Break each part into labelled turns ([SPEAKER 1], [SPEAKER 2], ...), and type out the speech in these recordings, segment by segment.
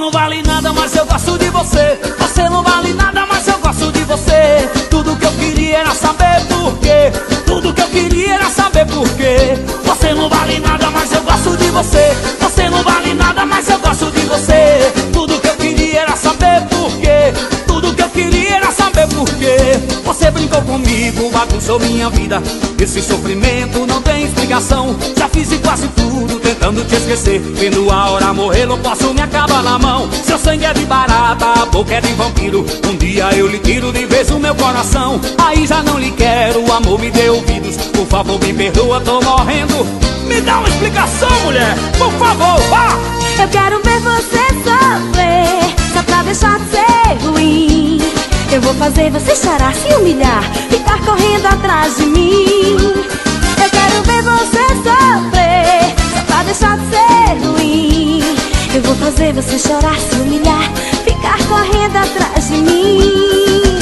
[SPEAKER 1] não vale nada, mas eu gosto de você. Você não vale nada, mas eu gosto de você. Tudo que eu queria era saber por quê. Tudo que eu queria era saber por quê. Você não vale nada, mas eu gosto de você. Você não vale nada, mas eu gosto de você. Tudo que eu queria era saber por quê. Tudo que eu queria era saber por quê. Você brincou comigo, bagunçou minha vida. Esse sofrimento não tem explicação. Já fiz de quase tudo tentando te esquecer. Vendo a hora morrer, não posso me acabar na mão. Seu sangue é de barata, a boca é de vampiro. Um dia eu lhe tiro de vez o meu coração. Aí já não lhe quero, o amor me dê ouvidos. Por favor me perdoa, tô morrendo. Me dá uma explicação, mulher, por favor, vá!
[SPEAKER 2] Eu quero ver você sofrer, só pra deixar de ser ruim. Eu vou fazer você chorar, se humilhar, ficar correndo atrás de mim. Eu quero ver você sofrer, só pra deixar de ser ruim. Eu vou fazer você chorar, se humilhar, ficar correndo atrás de mim.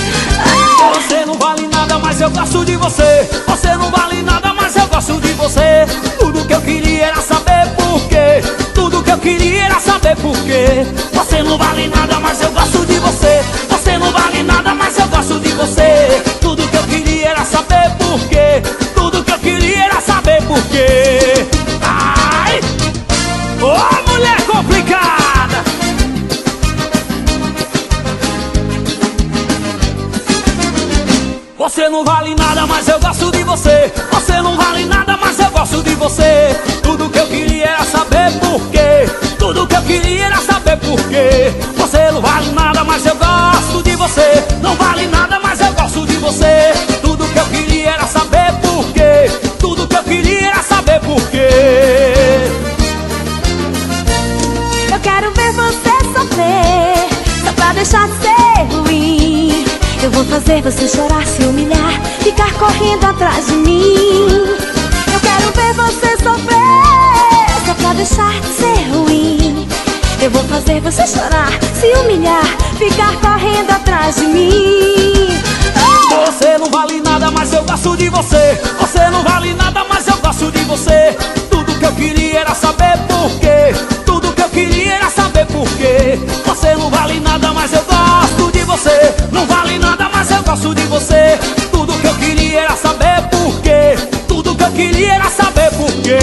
[SPEAKER 1] Você não vale nada, mas eu gosto de você. Você não vale nada, mas eu gosto de você. Tudo que eu queria era saber por quê. Tudo que eu queria era saber por quê. Você não vale nada, mas eu gosto de você. Você não vale nada, mas eu gosto de você. Tudo que eu queria era saber por quê. Tudo que eu queria era saber por quê. Ai! Ô, mulher complicada! Você não vale nada, mas eu gosto de você. Você não vale nada, mas eu gosto de você. Tudo que eu queria era saber por quê. Tudo que eu queria era saber por quê. Você não vale nada, mas eu gosto de você. Não vale nada, mas eu gosto de você. Tudo que eu queria era saber por quê. Tudo que eu queria era saber por quê.
[SPEAKER 2] Eu quero ver você sofrer, só pra deixar de ser ruim. Eu vou fazer você chorar, se humilhar, ficar correndo atrás de mim. Eu quero ver você sofrer, só pra deixar de ser ruim. Eu vou fazer você chorar, se humilhar, ficar correndo atrás de mim.
[SPEAKER 1] Você não vale nada, mas eu gosto de você. Você não vale nada, mas eu gosto de você. Tudo que eu queria era saber por quê. Tudo que eu queria era saber por quê. Você não vale nada, mas eu gosto de você. Não vale nada, mas eu gosto de você. Tudo que eu queria era saber por quê. Tudo que eu queria era saber por quê.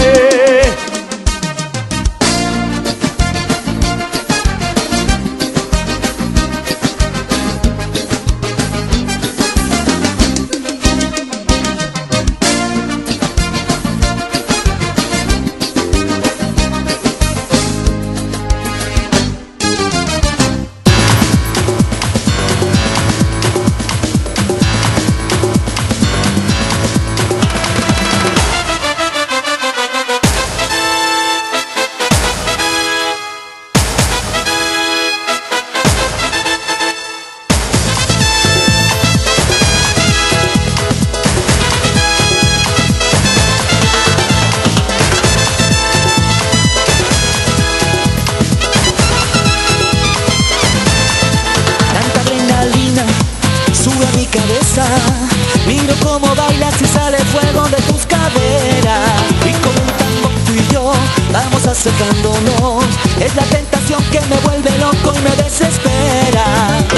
[SPEAKER 3] Miro cómo bailas y sale fuego de tus caderas. Y como un tango tú y yo vamos acercándonos. Es la tentación que me vuelve loco y me desespera.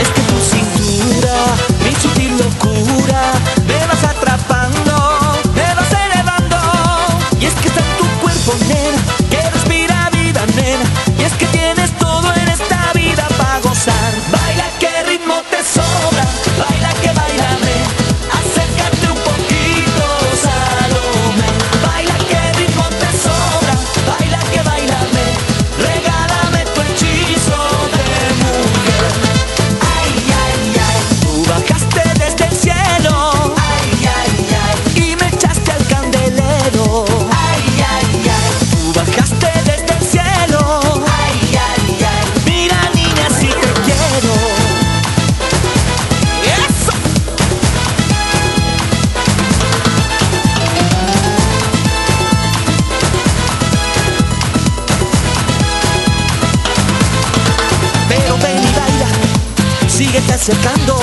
[SPEAKER 3] Es que tu cintura, mi sutil locura, me vas atrapando, me vas elevando. Y es que está en tu cuerpo, nena, que respira vida, nena. Y es que tienes todo en esta vida para gozar. Baila, que ritmo te sobra. Baila, que bailame. Acércate un poquito, Salomé. Baila, que ritmo te sobra. Baila, que bailame. Regálame tu hechizo de mujer. Ay, ay, ay. Tú bajaste desde el cielo. Ay, ay, ay. Y me echaste al candelero. Ay, ay, ay. Tú bajaste desde el cielo. Ay, ay, ay. Mira, niña, si te quiero. ¡Eso! Pero ven y baila, síguete acercando,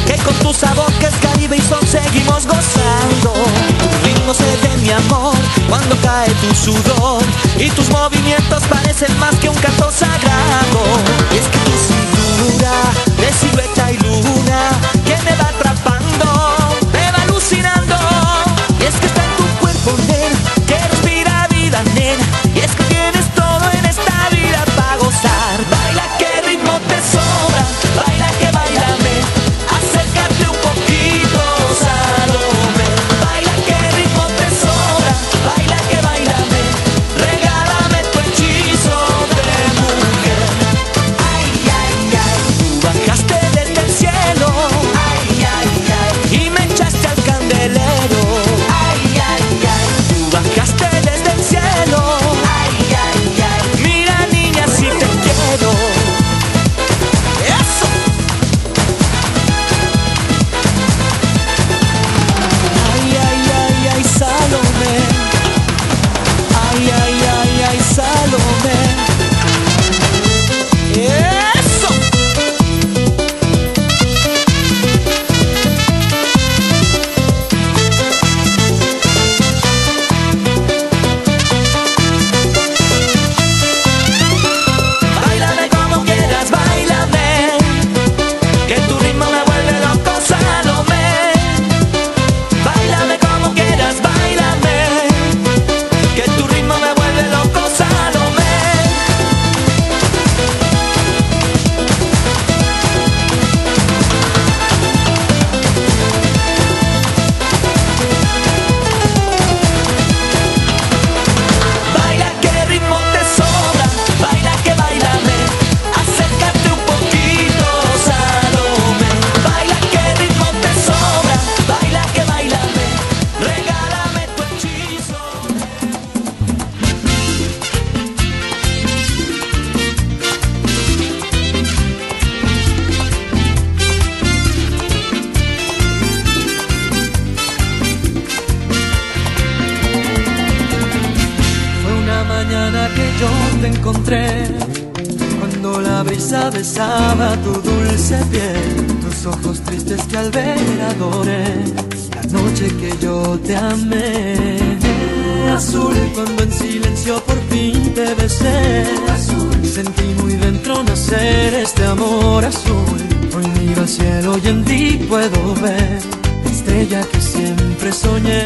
[SPEAKER 3] que con tu sabor que es Caribe y son seguimos gozando. Tu ritmo se ve, mi amor, cuando cae tu sudor, y tus movimientos parecen más que un canto sagrado. bajaste desde el cielo. Ay, ay, ay. Mira niña, si te quiero. Eso. Ay, ay, ay, ay, Salomé. Ay, ay, ay, ay, Salomé. Eso. Báilame como quieras, báilame, que tu ritmo me vuelve loco, Salomé. Báilame como quieras, báilame, que tu ritmo me vuelve loco, Salomé. Baila que ritmo te sobra, baila que bailame, acércate un poquito, Salomé. Baila que ritmo te sobra, baila que bailame, regálame tu hechizo. Fue una mañana que yo te encontré, cuando la brisa besaba tu dulce piel, tus ojos tristes que al ver adoré, la noche que yo te amé. Azul, cuando en silencio por fin te besé, azul, sentí muy dentro nacer este amor azul. Hoy miro al cielo y en ti puedo ver la estrella que siempre soñé.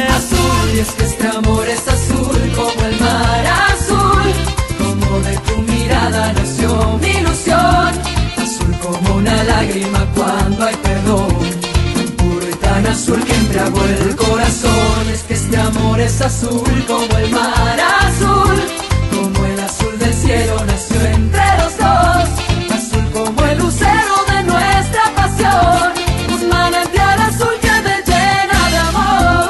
[SPEAKER 1] Azul, y es que este amor es azul como el mar azul, como de tu mirada nació mi ilusión. Azul como una lágrima cuando hay perdón, tan puro y tan azul que embriagó el corazón. Es que este amor es azul como el mar azul, como el azul del cielo nació entre los dos. Azul como el lucero de nuestra pasión, un manantial azul que me llena de amor.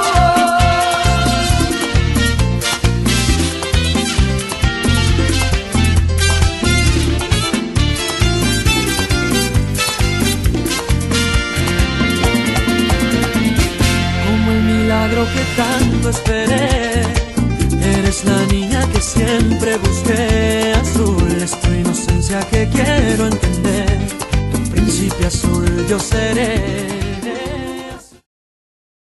[SPEAKER 3] Como el milagro que tanto esperé, eres la niña que siempre busqué. Azul es tu inocencia que quiero entender, tu príncipe azul yo seré.